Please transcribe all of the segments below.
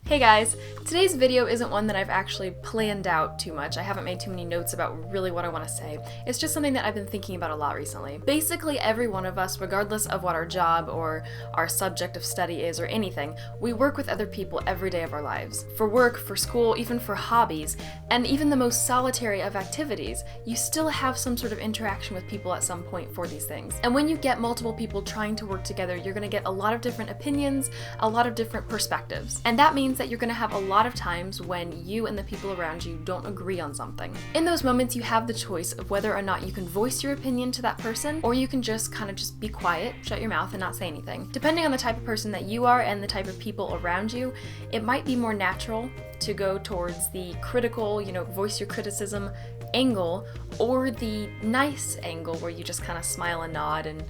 Hey guys, today's video isn't one that I've actually planned out too much. I haven't made too many notes about really what I want to say. It's just something that I've been thinking about a lot recently. Basically, every one of us, regardless of what our job or our subject of study is or anything, we work with other people every day of our lives. For work, for school, even for hobbies, and even the most solitary of activities, you still have some sort of interaction with people at some point for these things. And when you get multiple people trying to work together, you're going to get a lot of different opinions, a lot of different perspectives. And that means that you're going to have a lot of times when you and the people around you don't agree on something. In those moments, you have the choice of whether or not you can voice your opinion to that person, or you can just kind of just be quiet, shut your mouth, and not say anything. Depending on the type of person that you are and the type of people around you, it might be more natural to go towards the critical, voice your criticism angle, or the nice angle where you just kind of smile and nod and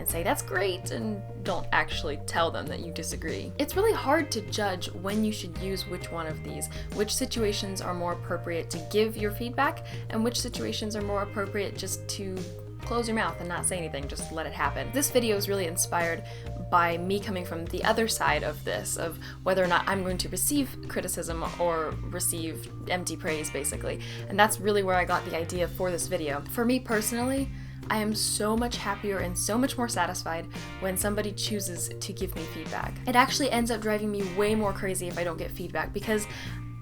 say that's great and don't actually tell them that you disagree. It's really hard to judge when you should use which one of these, which situations are more appropriate to give your feedback and which situations are more appropriate just to close your mouth and not say anything, just let it happen. This video is really inspired by me coming from the other side of this, of whether or not I'm going to receive criticism or receive empty praise, basically. And that's really where I got the idea for this video. For me personally, I am so much happier and so much more satisfied when somebody chooses to give me feedback. It actually ends up driving me way more crazy if I don't get feedback, because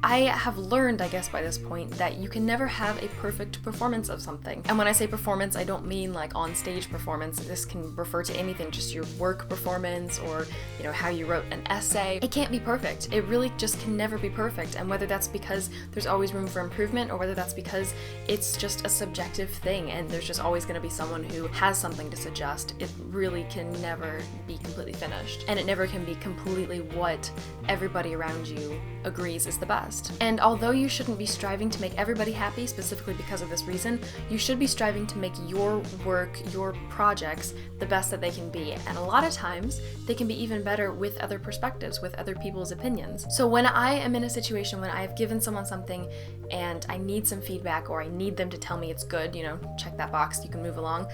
I have learned, I guess by this point, that you can never have a perfect performance of something. And when I say performance, I don't mean like on-stage performance. This can refer to anything, just your work performance or, how you wrote an essay. It can't be perfect. It really just can never be perfect. And whether that's because there's always room for improvement or whether that's because it's just a subjective thing and there's just always going to be someone who has something to suggest, it really can never be completely finished. And it never can be completely what everybody around you agrees is the best. And although you shouldn't be striving to make everybody happy specifically because of this reason, you should be striving to make your work, your projects, the best that they can be. And a lot of times, they can be even better with other perspectives, with other people's opinions. So when I am in a situation when I have given someone something and I need some feedback or I need them to tell me it's good, check that box, you can move along,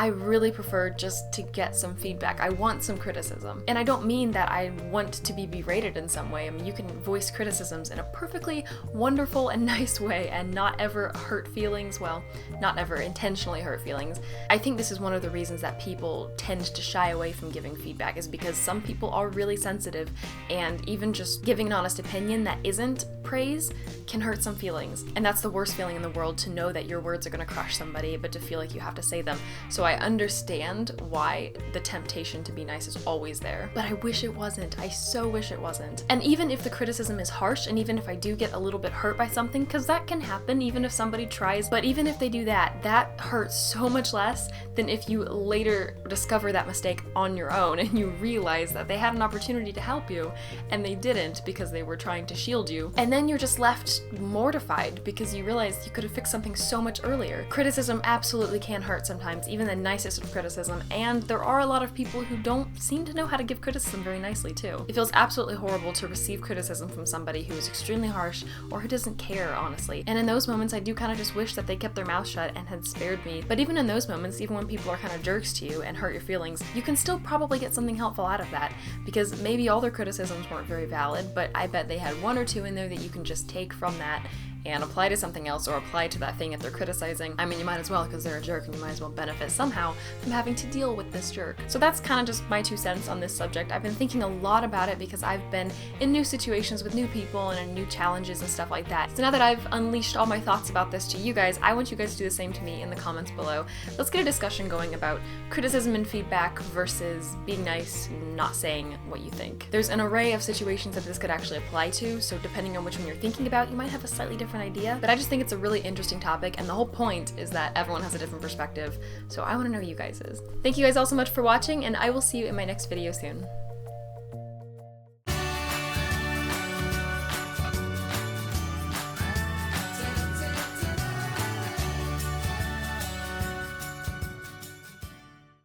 I really prefer just to get some feedback. I want some criticism. And I don't mean that I want to be berated in some way. I mean, you can voice criticisms in a perfectly wonderful and nice way and not ever hurt feelings. Well, not ever intentionally hurt feelings. I think this is one of the reasons that people tend to shy away from giving feedback, is because some people are really sensitive, and even just giving an honest opinion that isn't praise can hurt some feelings. And that's the worst feeling in the world, to know that your words are going to crush somebody, but to feel like you have to say them. So I understand why the temptation to be nice is always there, but I wish it wasn't. I so wish it wasn't. And even if the criticism is harsh, and even if I do get a little bit hurt by something, because that can happen even if somebody tries, but even if they do that, that hurts so much less than if you later discover that mistake on your own and you realize that they had an opportunity to help you and they didn't because they were trying to shield you. And then you're just left mortified because you realize you could have fixed something so much earlier. Criticism absolutely can hurt sometimes, even the nicest of criticism, and there are a lot of people who don't seem to know how to give criticism very nicely too. It feels absolutely horrible to receive criticism from somebody who is extremely harsh or who doesn't care, honestly. And in those moments, I do kind of just wish that they kept their mouth shut and had spared me. But even in those moments, even when people are kind of jerks to you and hurt your feelings, you can still probably get something helpful out of that, because maybe all their criticisms weren't very valid, but I bet they had one or two in there that you can just take from that and apply to something else, or apply to that thing if they're criticizing. I mean, you might as well, because they're a jerk, and you might as well benefit somehow from having to deal with this jerk. So that's kind of just my 2 cents on this subject. I've been thinking a lot about it because I've been in new situations with new people and in new challenges and stuff like that. So now that I've unleashed all my thoughts about this to you guys, I want you guys to do the same to me in the comments below. Let's get a discussion going about criticism and feedback versus being nice and not saying what you think. There's an array of situations that this could actually apply to, so depending on which one you're thinking about, you might have a slightly different idea, but I just think it's a really interesting topic, and the whole point is that everyone has a different perspective, so I want to know you guys'. Thank you guys all so much for watching, and I will see you in my next video soon.